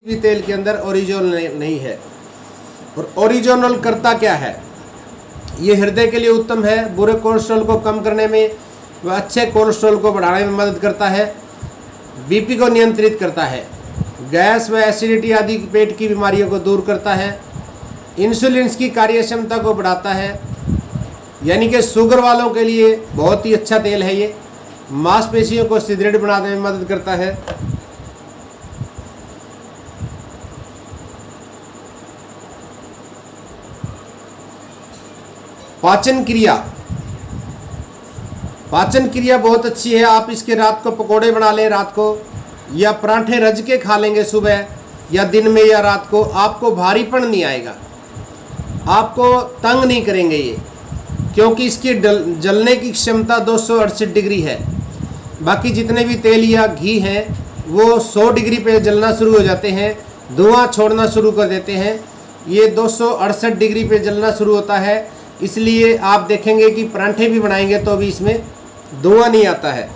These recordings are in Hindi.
भी तेल के अंदर ओरिजिनल नहीं है। और ओरिजिनल करता क्या है? ये हृदय के लिए उत्तम है, बुरे कोलेस्ट्रॉल को कम करने में व अच्छे कोलेस्ट्रॉल को बढ़ाने में मदद करता है, बीपी को नियंत्रित करता है, गैस व एसिडिटी आदि पेट की बीमारियों को दूर करता है, इंसुलिन की कार्य क्षमता को बढ़ाता है, यानी कि शुगर वालों के लिए बहुत ही अच्छा तेल है ये। मांसपेशियों को सुदृढ़ बनाने में मदद करता है। पाचन क्रिया बहुत अच्छी है। आप इसके रात को पकोड़े बना लें रात को, या पराठे रज के खा लेंगे सुबह या दिन में या रात को, आपको भारीपन नहीं आएगा, आपको तंग नहीं करेंगे ये, क्योंकि इसकी जलने की क्षमता 268 डिग्री है। बाकी जितने भी तेल या घी हैं वो 100 डिग्री पे जलना शुरू हो जाते हैं, धुआं छोड़ना शुरू कर देते हैं। ये 268 डिग्री पे जलना शुरू होता है, इसलिए आप देखेंगे कि पराठे भी बनाएंगे तो भी इसमें धुआं नहीं आता है,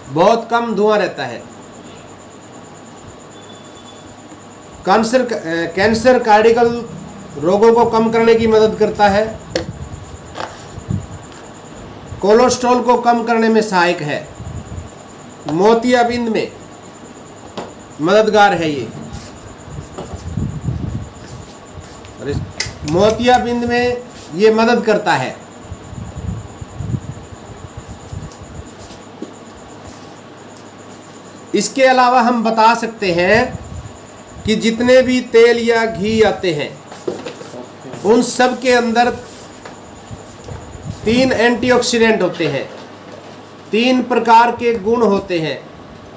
बहुत कम धुआं रहता है। कैंसर कार्डिकल रोगों को कम करने की मदद करता है, कोलेस्ट्रॉल को कम करने में सहायक है, मोतियाबिंद में मददगार है ये। मोतियाबिंद में ये मदद करता है। इसके अलावा हम बता सकते हैं कि जितने भी तेल या घी आते हैं उन सब के अंदर 3 एंटीऑक्सीडेंट होते हैं, 3 प्रकार के गुण होते हैं,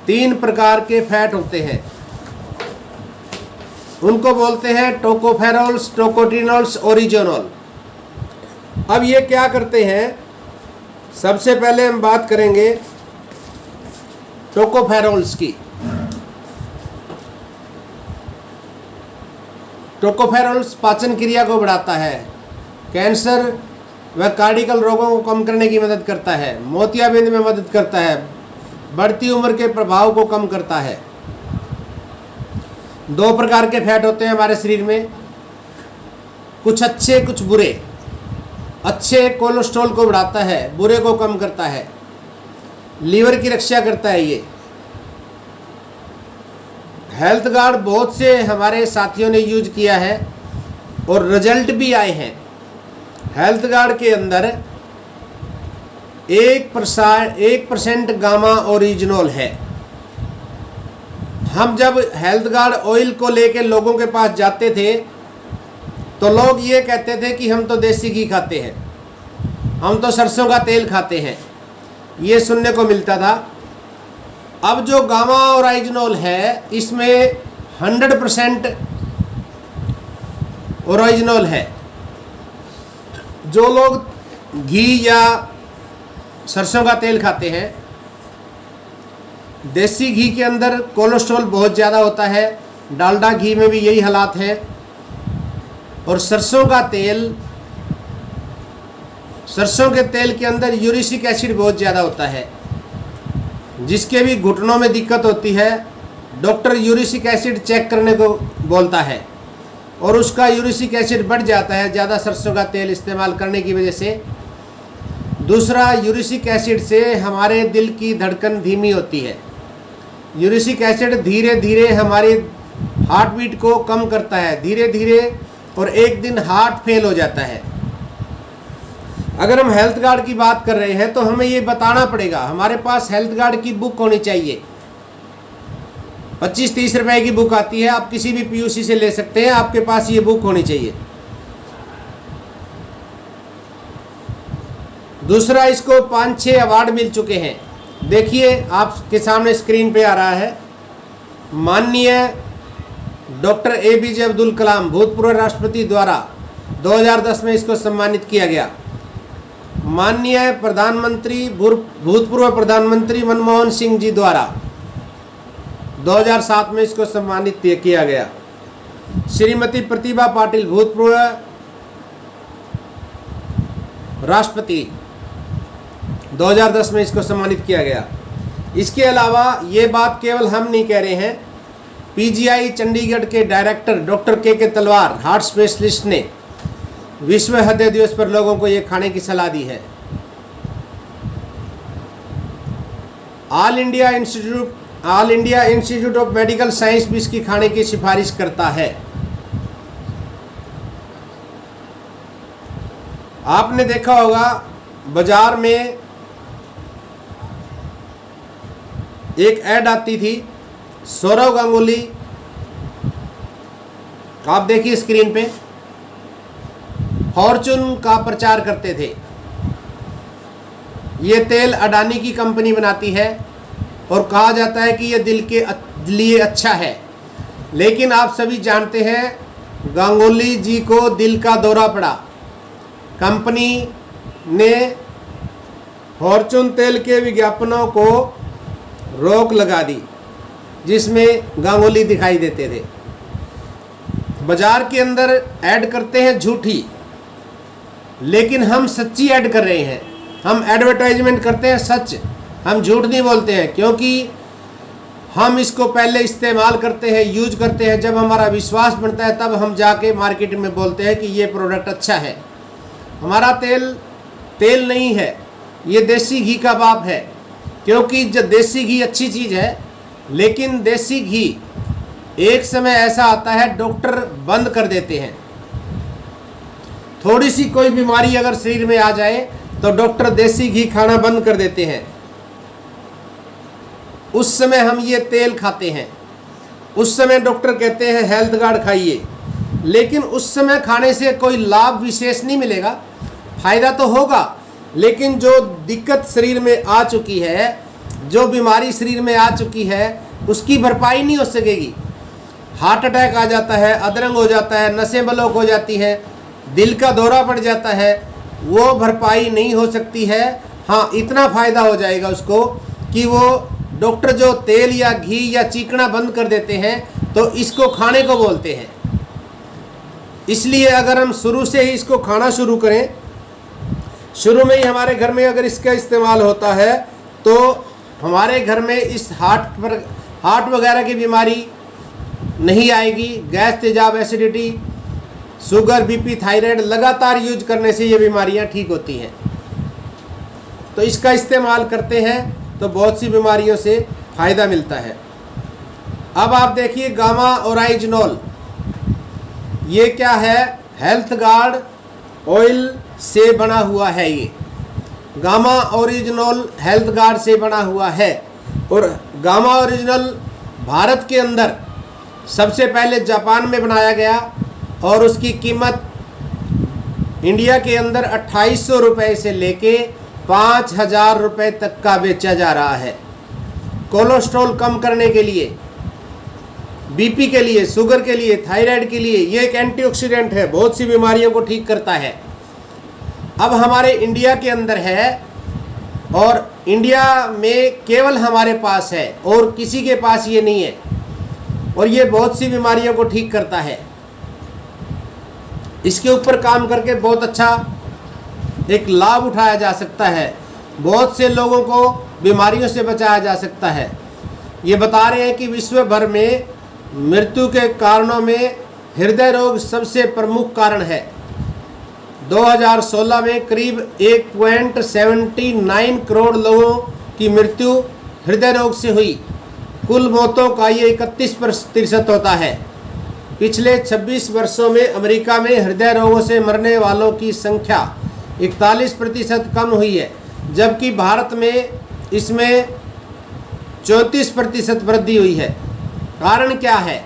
3 प्रकार के फैट होते हैं। उनको बोलते हैं टोकोफेरोल्स, टोकोटिनोल्स, ओरिजिनोल। अब ये क्या करते हैं? सबसे पहले हम बात करेंगे टोकोफेरोल्स की। टोकोफेरोल्स पाचन क्रिया को बढ़ाता है, कैंसर व कार्डिकल रोगों को कम करने की मदद करता है, मोतियाबिंद में मदद करता है, बढ़ती उम्र के प्रभाव को कम करता है। 2 प्रकार के फैट होते हैं हमारे शरीर में, कुछ अच्छे कुछ बुरे। अच्छे कोलेस्ट्रॉल को बढ़ाता है, बुरे को कम करता है, लीवर की रक्षा करता है ये। हेल्थ गार्ड बहुत से हमारे साथियों ने यूज किया है और रिजल्ट भी आए हैं। हेल्थ गार्ड के अंदर 1% गामा ओरिजिनल है। हम जब हेल्थ गार्ड ऑयल को लेकर लोगों के पास जाते थे तो लोग ये कहते थे कि हम तो देसी घी खाते हैं, हम तो सरसों का तेल खाते हैं, ये सुनने को मिलता था। अब जो गामा ओरिजिनल है इसमें 100% ओरिजिनल है। जो लोग घी या सरसों का तेल खाते हैं, देसी घी के अंदर कोलेस्ट्रॉल बहुत ज़्यादा होता है, डालडा घी में भी यही हालात हैं। और सरसों के तेल के अंदर यूरिक एसिड बहुत ज़्यादा होता है, जिसके भी घुटनों में दिक्कत होती है, डॉक्टर यूरिक एसिड चेक करने को बोलता है और उसका यूरिक एसिड बढ़ जाता है ज़्यादा सरसों का तेल इस्तेमाल करने की वजह से। दूसरा, यूरिक एसिड से हमारे दिल की धड़कन धीमी होती है। यूरिक एसिड धीरे धीरे हमारी हार्ट बीट को कम करता है, धीरे धीरे, और एक दिन हार्ट फेल हो जाता है। अगर हम हेल्थ गार्ड की बात कर रहे हैं तो हमें ये बताना पड़ेगा, हमारे पास हेल्थ गार्ड की बुक होनी चाहिए। 25-30 रुपए की बुक आती है, आप किसी भी पीयूसी से ले सकते हैं, आपके पास ये बुक होनी चाहिए। दूसरा, इसको 5-6 अवार्ड मिल चुके हैं। देखिए आपके सामने स्क्रीन पे आ रहा है। माननीय डॉक्टर APJ अब्दुल कलाम भूतपूर्व राष्ट्रपति द्वारा 2010 में इसको सम्मानित किया गया। माननीय भूतपूर्व प्रधानमंत्री मनमोहन सिंह जी द्वारा 2007 में इसको सम्मानित किया गया। श्रीमती प्रतिभा पाटिल भूतपूर्व राष्ट्रपति 2010 में इसको सम्मानित किया गया। इसके अलावा ये बात केवल हम नहीं कह रहे हैं, पीजीआई चंडीगढ़ के डायरेक्टर डॉक्टर के तलवार हार्ट स्पेशलिस्ट ने विश्व हृदय दिवस पर लोगों को ये खाने की सलाह दी है। All India institute of medical science भी इसकी खाने की सिफारिश करता है। आपने देखा होगा बाजार में एक ऐड आती थी, सौरव गांगुली, आप देखिए स्क्रीन पे, फॉर्चून का प्रचार करते थे। ये तेल अडानी की कंपनी बनाती है और कहा जाता है कि ये दिल के लिए अच्छा है, लेकिन आप सभी जानते हैं गांगुली जी को दिल का दौरा पड़ा। कंपनी ने फॉर्चून तेल के विज्ञापनों को रोक लगा दी जिसमें गांगुली दिखाई देते थे। बाजार के अंदर ऐड करते हैं झूठी, लेकिन हम सच्ची ऐड कर रहे हैं। हम एडवर्टाइजमेंट करते हैं सच, हम झूठ नहीं बोलते हैं, क्योंकि हम इसको पहले इस्तेमाल करते हैं, यूज करते हैं। जब हमारा विश्वास बनता है तब हम जाके मार्केट में बोलते हैं कि ये प्रोडक्ट अच्छा है। हमारा तेल नहीं है, ये देसी घी का बाप है, क्योंकि जब देसी घी अच्छी चीज़ है, लेकिन देसी घी एक समय ऐसा आता है डॉक्टर बंद कर देते हैं। थोड़ी सी कोई बीमारी अगर शरीर में आ जाए तो डॉक्टर देसी घी खाना बंद कर देते हैं। उस समय हम ये तेल खाते हैं, उस समय डॉक्टर कहते हैं हेल्थ गार्ड खाइए, लेकिन उस समय खाने से कोई लाभ विशेष नहीं मिलेगा। फायदा तो होगा, लेकिन जो दिक्कत शरीर में आ चुकी है, जो बीमारी शरीर में आ चुकी है, उसकी भरपाई नहीं हो सकेगी। हार्ट अटैक आ जाता है, अधरंग हो जाता है, नसें ब्लॉक हो जाती हैं, दिल का दौरा पड़ जाता है, वो भरपाई नहीं हो सकती है। हाँ, इतना फ़ायदा हो जाएगा उसको कि वो डॉक्टर जो तेल या घी या चीकना बंद कर देते हैं तो इसको खाने को बोलते हैं। इसलिए अगर हम शुरू से ही इसको खाना शुरू करें, शुरू में ही हमारे घर में अगर इसका इस्तेमाल होता है तो हमारे घर में इस हार्ट वगैरह की बीमारी नहीं आएगी। गैस, तेजाब, एसिडिटी, शुगर, बीपी, थायराइड लगातार यूज करने से ये बीमारियां ठीक होती हैं। तो इसका इस्तेमाल करते हैं तो बहुत सी बीमारियों से फ़ायदा मिलता है। अब आप देखिए गामा ओरिजिनल, ये क्या है? हेल्थ गार्ड ऑयल से बना हुआ है। ये गामा ओरिजिनल हेल्थ गार्ड से बना हुआ है। और गामा ओरिजिनल भारत के अंदर सबसे पहले जापान में बनाया गया और उसकी कीमत इंडिया के अंदर 2800 रुपये से लेके 5000 रुपये तक का बेचा जा रहा है। कोलेस्ट्रॉल कम करने के लिए, बीपी के लिए, शुगर के लिए, थायराइड के लिए, ये एक एंटीऑक्सीडेंट है, बहुत सी बीमारियों को ठीक करता है। अब हमारे इंडिया के अंदर है और इंडिया में केवल हमारे पास है और किसी के पास ये नहीं है, और ये बहुत सी बीमारियों को ठीक करता है। इसके ऊपर काम करके बहुत अच्छा एक लाभ उठाया जा सकता है, बहुत से लोगों को बीमारियों से बचाया जा सकता है। ये बता रहे हैं कि विश्व भर में मृत्यु के कारणों में हृदय रोग सबसे प्रमुख कारण है। 2016 में करीब 1.79 करोड़ लोगों की मृत्यु हृदय रोग से हुई। कुल मौतों का ये 31% होता है। पिछले 26 वर्षों में अमेरिका में हृदय रोगों से मरने वालों की संख्या 41% कम हुई है, जबकि भारत में इसमें 34% वृद्धि हुई है। कारण क्या है?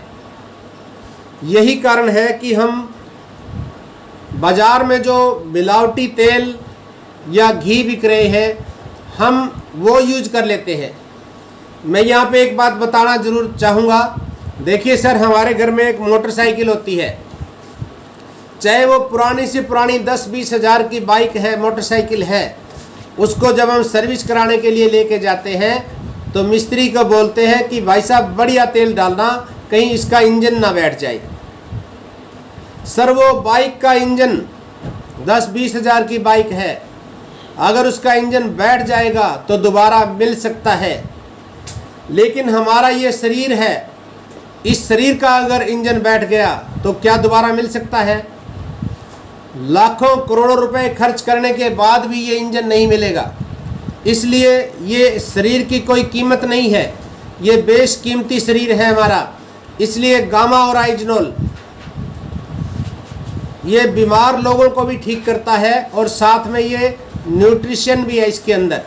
यही कारण है कि हम बाजार में जो मिलावटी तेल या घी बिक रहे हैं, हम वो यूज कर लेते हैं। मैं यहाँ पे एक बात बताना ज़रूर चाहूँगा। देखिए सर, हमारे घर में एक मोटरसाइकिल होती है, चाहे वो पुरानी से पुरानी 10-20 हज़ार की बाइक है, मोटरसाइकिल है, उसको जब हम सर्विस कराने के लिए लेके जाते हैं तो मिस्त्री को बोलते हैं कि भाई साहब बढ़िया तेल डालना, कहीं इसका इंजन ना बैठ जाए। सर, वो बाइक का इंजन 10-20 हज़ार की बाइक है, अगर उसका इंजन बैठ जाएगा तो दोबारा मिल सकता है, लेकिन हमारा ये शरीर है, इस शरीर का अगर इंजन बैठ गया तो क्या दोबारा मिल सकता है? लाखों करोड़ों रुपए खर्च करने के बाद भी ये इंजन नहीं मिलेगा। इसलिए ये शरीर की कोई कीमत नहीं है, ये बेशकीमती शरीर है हमारा। इसलिए गामा और आइजनोल ये बीमार लोगों को भी ठीक करता है और साथ में ये न्यूट्रिशन भी है इसके अंदर,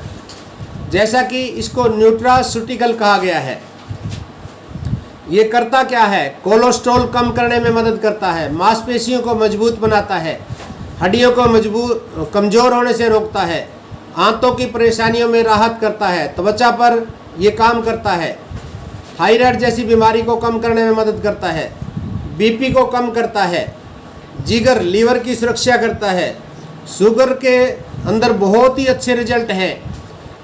जैसा कि इसको न्यूट्रास्यूटिकल कहा गया है। ये करता क्या है? कोलेस्ट्रॉल कम करने में मदद करता है, मांसपेशियों को मजबूत बनाता है, हड्डियों को कमज़ोर होने से रोकता है, आंतों की परेशानियों में राहत करता है, त्वचा पर ये काम करता है, थायराइड जैसी बीमारी को कम करने में मदद करता है, बीपी को कम करता है, जिगर लीवर की सुरक्षा करता है। शुगर के अंदर बहुत ही अच्छे रिजल्ट हैं।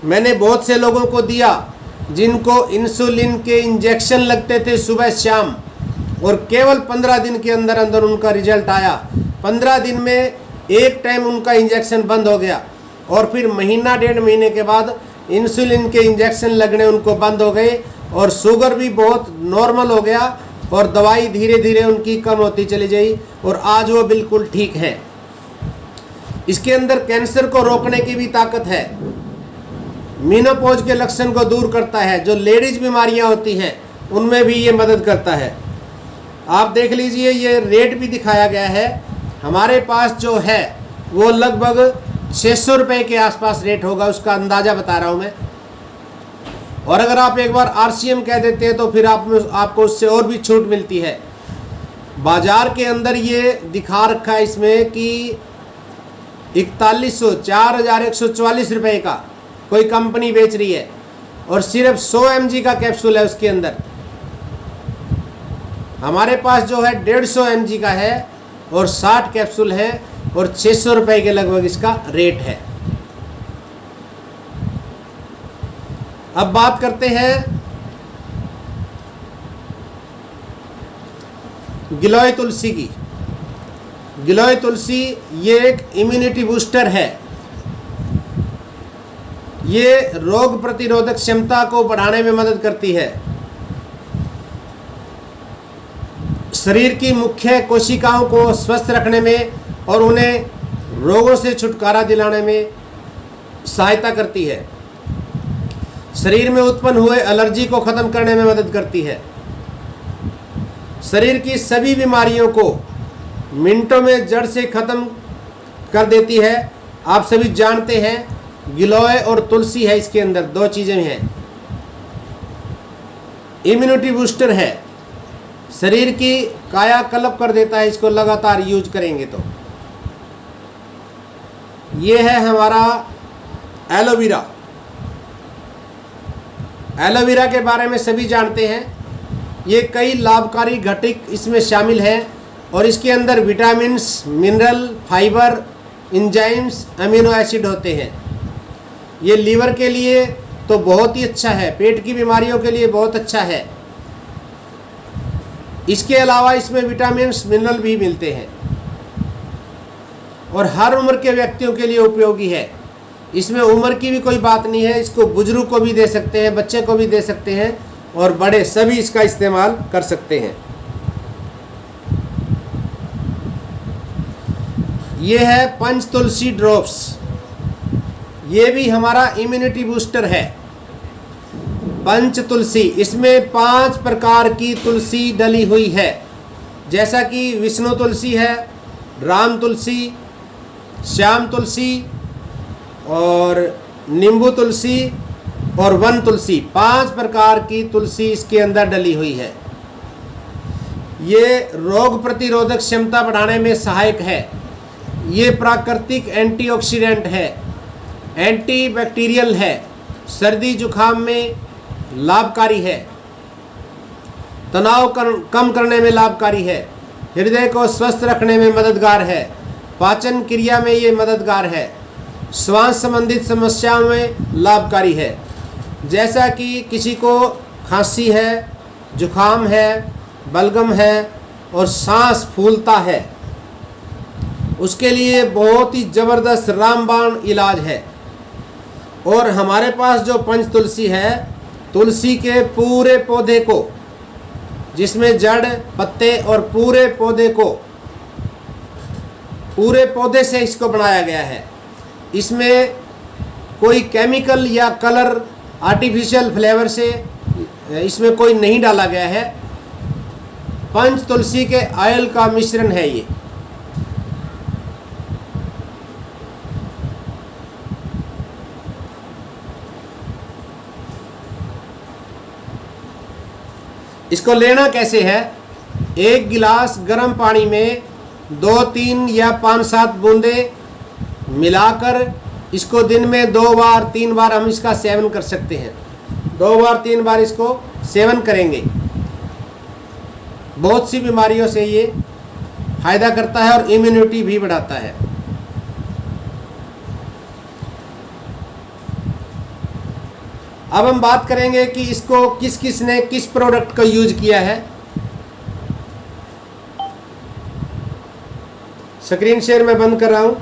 मैंने बहुत से लोगों को दिया जिनको इंसुलिन के इंजेक्शन लगते थे सुबह शाम, और केवल 15 दिन के अंदर अंदर उनका रिजल्ट आया। 15 दिन में एक टाइम उनका इंजेक्शन बंद हो गया और फिर महीना 1.5 महीने के बाद इंसुलिन के इंजेक्शन लगने उनको बंद हो गए और शुगर भी बहुत नॉर्मल हो गया और दवाई धीरे धीरे उनकी कम होती चली गई और आज वो बिल्कुल ठीक है। इसके अंदर कैंसर को रोकने की भी ताकत है, मीनोपॉज के लक्षण को दूर करता है, जो लेडीज बीमारियां होती हैं उनमें भी ये मदद करता है। आप देख लीजिए, ये रेट भी दिखाया गया है। हमारे पास जो है वो लगभग 600 रुपये के आसपास रेट होगा, उसका अंदाज़ा बता रहा हूँ मैं। और अगर आप एक बार RCM कह देते हैं तो फिर आपको उससे और भी छूट मिलती है। बाजार के अंदर ये दिखा रखा है इसमें कि 4144 रुपये का कोई कंपनी बेच रही है और सिर्फ 100 mg का कैप्सूल है उसके अंदर। हमारे पास जो है 150 mg का है और 60 कैप्सूल है और 600 रुपये के लगभग इसका रेट है। अब बात करते हैं गिलोय तुलसी की। गिलोय तुलसी ये एक इम्यूनिटी बूस्टर है। ये रोग प्रतिरोधक क्षमता को बढ़ाने में मदद करती है, शरीर की मुख्य कोशिकाओं को स्वस्थ रखने में और उन्हें रोगों से छुटकारा दिलाने में सहायता करती है, शरीर में उत्पन्न हुए एलर्जी को खत्म करने में मदद करती है, शरीर की सभी बीमारियों को मिनटों में जड़ से खत्म कर देती है। आप सभी जानते हैं गिलोय और तुलसी है, इसके अंदर 2 चीज़ें हैं। इम्यूनिटी बूस्टर है, शरीर की कायाकल्प कर देता है इसको लगातार यूज करेंगे तो। ये है हमारा एलोवेरा। एलोवेरा के बारे में सभी जानते हैं। ये कई लाभकारी घटक इसमें शामिल हैं और इसके अंदर vitamins, mineral, fibre, enzymes, amino acid होते हैं। ये लीवर के लिए तो बहुत ही अच्छा है, पेट की बीमारियों के लिए बहुत अच्छा है। इसके अलावा इसमें विटामिन्स, मिनरल भी मिलते हैं और हर उम्र के व्यक्तियों के लिए उपयोगी है। इसमें उम्र की भी कोई बात नहीं है, इसको बुजुर्ग को भी दे सकते हैं, बच्चे को भी दे सकते हैं और बड़े सभी इसका इस्तेमाल कर सकते हैं। ये है पंच तुलसी ड्रॉप्स। ये भी हमारा इम्यूनिटी बूस्टर है। पंच तुलसी, इसमें 5 प्रकार की तुलसी डली हुई है, जैसा कि विष्णु तुलसी है, राम तुलसी, श्याम तुलसी और नींबू तुलसी और वन तुलसी। 5 प्रकार की तुलसी इसके अंदर डली हुई है। ये रोग प्रतिरोधक क्षमता बढ़ाने में सहायक है। ये प्राकृतिक एंटीऑक्सीडेंट है, एंटीबैक्टीरियल है, सर्दी जुखाम में लाभकारी है, तनाव कम करने में लाभकारी है, हृदय को स्वस्थ रखने में मददगार है, पाचन क्रिया में ये मददगार है, श्वास संबंधित समस्याओं में लाभकारी है। जैसा कि किसी को खांसी है, जुखाम है, बलगम है और सांस फूलता है, उसके लिए बहुत ही ज़बरदस्त रामबाण इलाज है। और हमारे पास जो पंच तुलसी है, तुलसी के पूरे पौधे को जिसमें जड़, पत्ते और पूरे पौधे से इसको बनाया गया है। इसमें कोई केमिकल या कलर, आर्टिफिशियल फ्लेवर से इसमें कोई नहीं डाला गया है। पंच तुलसी के ऑयल का मिश्रण है ये। इसको लेना कैसे है? एक गिलास गर्म पानी में 2-3 या 5-7 बूंदे मिलाकर इसको दिन में 2 बार 3 बार हम इसका सेवन कर सकते हैं। 2 बार 3 बार इसको सेवन करेंगे, बहुत सी बीमारियों से ये फायदा करता है और इम्यूनिटी भी बढ़ाता है। अब हम बात करेंगे कि इसको किस ने किस प्रोडक्ट को यूज किया है। स्क्रीन शेयर मैं बंद कर रहा हूं।